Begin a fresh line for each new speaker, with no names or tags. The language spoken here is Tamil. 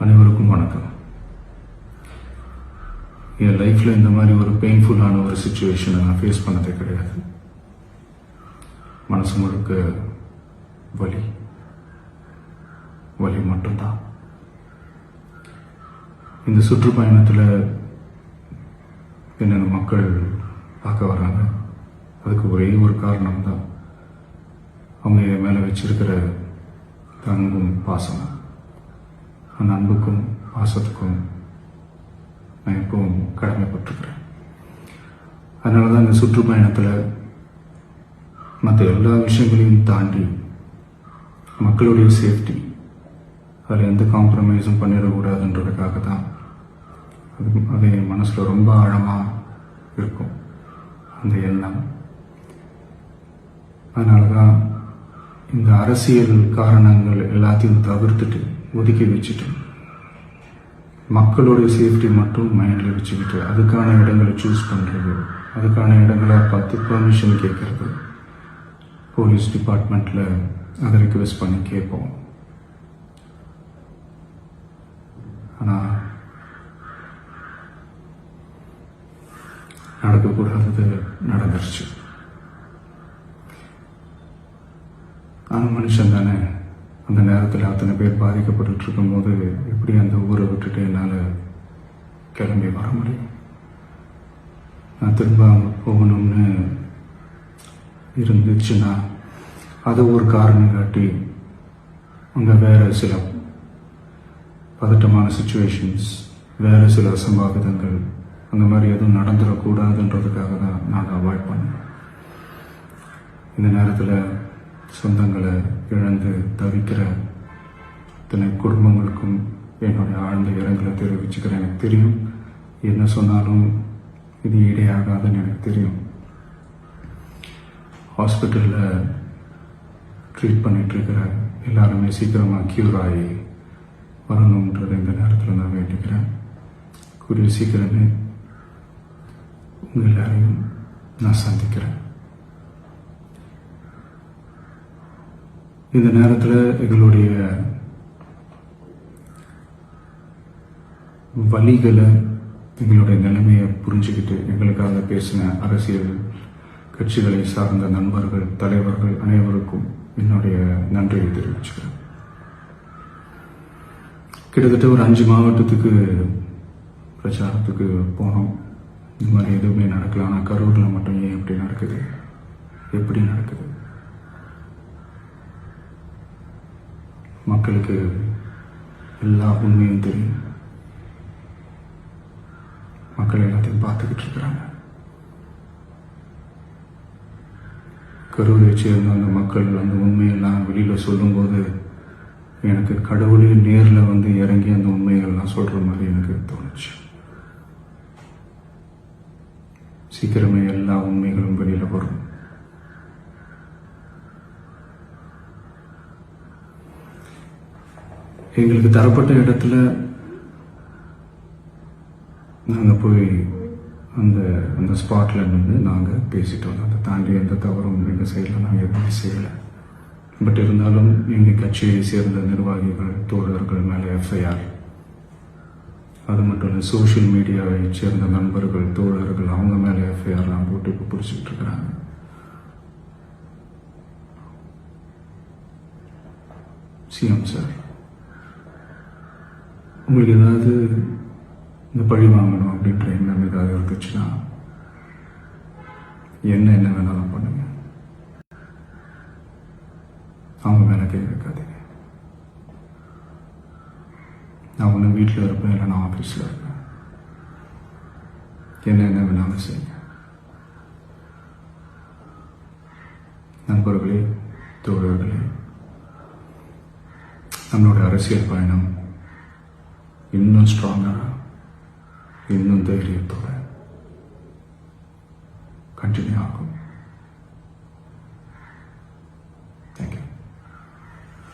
அனைவருக்கும் வணக்கம். என் லைஃப்பில் இந்த மாதிரி ஒரு பெயின்ஃபுல்லான ஒரு சுச்சுவேஷனை நான் ஃபேஸ் பண்ணதே கிடையாது. மனசு முழுக்க வலி வலி மட்டும்தான். இந்த சுற்றுப்பயணத்தில் என்னென்ன மக்கள் பார்க்க வராங்க, அதுக்கு ஒரே ஒரு காரணம் தான், அவங்க என் மேலே வச்சிருக்கிற அன்பும் பாசம். அந்த அன்புக்கும் பாசத்துக்கும் நான் எப்பவும் கடமைப்பட்டிருக்கிறேன். அதனால தான் இந்த சுற்றுப்பயணத்தில் மற்ற எல்லா விஷயங்களையும் தாண்டி மக்களுடைய சேஃப்டி, அதில் எந்த காம்ப்ரமைஸும் பண்ணிடக்கூடாதுன்றதுக்காக தான் அது என் மனசில் ரொம்ப ஆழமாக இருக்கும் அந்த எண்ணம். அதனால தான் இந்த அரசியல் காரணங்கள் எல்லாத்தையும் தவிர்த்துட்டு ஒதுக்கி வச்சுட்டு மக்களுடைய சேஃப்டி மட்டும் மைண்டில் வச்சுக்கிட்டு அதுக்கான இடங்களை சூஸ் பண்ணுறது, அதுக்கான இடங்களை பார்த்து பெர்மிஷன் கேட்கறது, போலீஸ் டிபார்ட்மெண்ட்டில் அதை ரிக்வெஸ்ட் பண்ணி கேட்போம். ஆனால் நடக்கக்கூடாதது நடந்துருச்சு. நான் மனுஷன் தானே. அந்த நேரத்தில் அத்தனை பேர் பாதிக்கப்பட்டு இருக்கும்போது எப்படி அந்த ஊரை விட்டுட்டு என்னால் கிளம்பி வர முடியும்? நான் திரும்ப போகணும்னு இருந்துச்சுன்னா அதை ஒரு காரணம் காட்டி அங்கே வேறு சில பதட்டமான சுச்சுவேஷன்ஸ், வேறு சில அசம்பாவிதங்கள், அந்த மாதிரி எதுவும் நடந்துடக்கூடாதுன்றதுக்காக தான் நான் அவாய்ட் பண்ணேன். இந்த நேரத்தில் சொந்தங்களை இழந்து தவிக்கிற இத்தனை குடும்பங்களுக்கும் என்னுடைய ஆழ்ந்த இரங்கலை தெரிவிச்சுக்கிறேன். எனக்கு தெரியும், என்ன சொன்னாலும் இது ஈடையாகாதுன்னு எனக்கு தெரியும். ஹாஸ்பிட்டலில் ட்ரீட் பண்ணிகிட்ருக்கிற எல்லாருமே சீக்கிரமாக க்யூர் ஆகி வரணுன்றதை இந்த நேரத்தில் நான் வேண்டிக்கிறேன். கூடிய சீக்கிரமே உங்கள் எல்லாரையும் நான் சந்திக்கிறேன். இந்த நேரத்தில் எங்களுடைய வலிகளை, எங்களுடைய நிலைமையை புரிஞ்சுக்கிட்டு எங்களுக்காக பேசின அரசியல் கட்சிகளை சார்ந்த நண்பர்கள், தலைவர்கள் அனைவருக்கும் என்னுடைய நன்றியை தெரிவிச்சுக்கிறேன். கிட்டத்தட்ட ஒரு 5 மாவட்டத்துக்கு பிரச்சாரத்துக்கு போனோம். இந்த மாதிரி எதுவுமே நடக்கல. ஆனால் கரூரில் மட்டும் ஏன் எப்படி நடக்குது, எப்படி நடக்குது? மக்களுக்கு எல்லா உண்மையும் தெரியும். மக்கள் எல்லாத்தையும் பார்த்துக்கிட்டு இருக்கிறாங்க. கரூரை சேர்ந்த அந்த மக்கள் அந்த உண்மையெல்லாம் வெளியில் சொல்லும்போது எனக்கு கடவுளே நேரில் வந்து இறங்கி அந்த உண்மைகள்லாம் சொல்கிற மாதிரி எனக்கு தோணுச்சு. சீக்கிரமே எல்லா உண்மைகளும் வெளியில் வரும். எங்களுக்கு தரப்பட்ட இடத்துல நாங்கள் போய் அந்த ஸ்பாட்டில் நின்று நாங்கள் பேசிட்டோம். அதை தாண்டி எந்த தவறும் எங்கள் சைடில் நாங்கள் எதுவுமே செய்யலை. பட் இருந்தாலும் எங்கள் கட்சியை சேர்ந்த நிர்வாகிகள், தோழர்கள் மேலே எஃப்ஐஆர், அது மட்டும் இல்லை சோஷியல் மீடியாவை சேர்ந்த நண்பர்கள், தோழர்கள், அவங்க மேலே எஃப்ஐஆர்லாம் போட்டு இப்போ பிடிச்சிக்கிட்டு இருக்கிறாங்க. சிஎம் சார், உங்களுக்கு ஏதாவது இந்த பழி வாங்கணும் அப்படின்ற எண்ணம் ஏதாவது இருந்துச்சுன்னா என்ன வேணாலும் பண்ணுங்க. அவங்க மேலே கை வைக்காதீங்க. நான் ஒன்று வீட்டில் இருப்பேன், இல்லை நான் ஆஃபீஸில் இருப்பேன். என்ன வேணாலும் செய்யுங்க. நண்பர்களே, தோழர்களே, நம்மளோட அரசியல் பயணம் இன்னும் ஸ்ட்ராங்கராக, இன்னும் தைரியத்தோட கண்டினியூ ஆகும்.